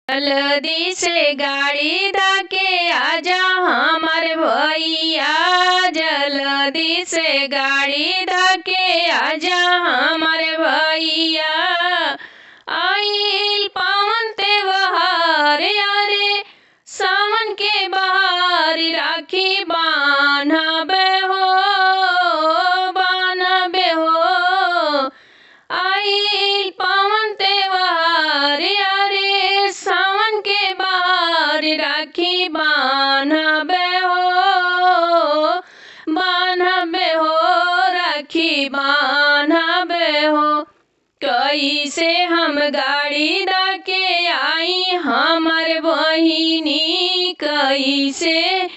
जल्दी से गाड़ी धाके आजा हमार भैया, जल्दी से गाड़ी धाके आजा हमार भैया। आइल पावन त्योहार यारे सावन के बहार, राखी बान्हबे हो बान्हबे हो। आइल पावन त्योहार यारे सावन के बहार, राखी बान्हबे हो बान्हबे हो, राखी बान्हबे हो। कैसे हम गाड़ी धाके आई हमर बहिनी, कैसे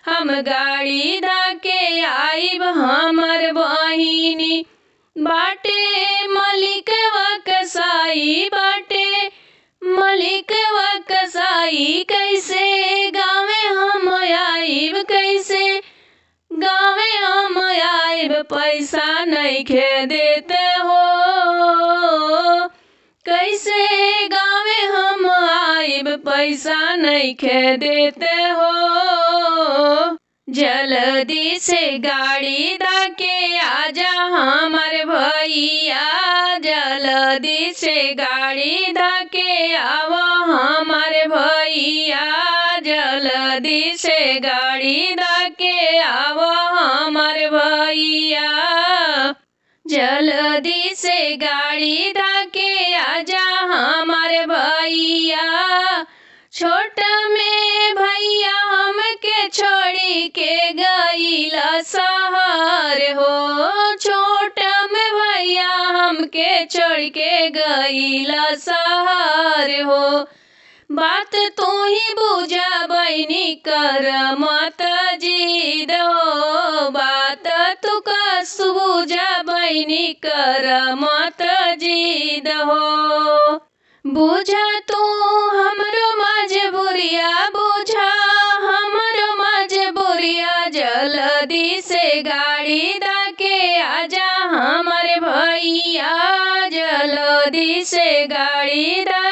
हम गाड़ी धाके आइब हमर बहिनी। बाटे मलिकवा कसाई, बाटे मलिकवा कसाई, कैसे गावे हम आइब, कैसे गावे हम आइब। पैसा नइखे देते हो, कैसे गावे हम आइब, पैसा नइखे देते हो। जल्दी से गाड़ी धाके आजा हमार भैया, जल्दी से गाड़ी धाके आवा हमार भैया, जल्दी से गाड़ी धाके आवा हमार भैया। जल्दी से गाड़ी धाके आजा हमार भैया। छोट में भैया हमके छोड़ी के गईला शहर हो, छोट में भैया हमके छोड़ के गईला शहर हो। बात तू ही बुझा बहिनी, कर मत जिद हो, बात तू कस बुझा बहिनी, कर मत जिद हो। बुझा तू हमरो मजबूरिया, बुझा हमरो मजबूरिया। जल्दी से गाड़ी धाके आजा हमार भैया, जल्दी से गाड़ी धाके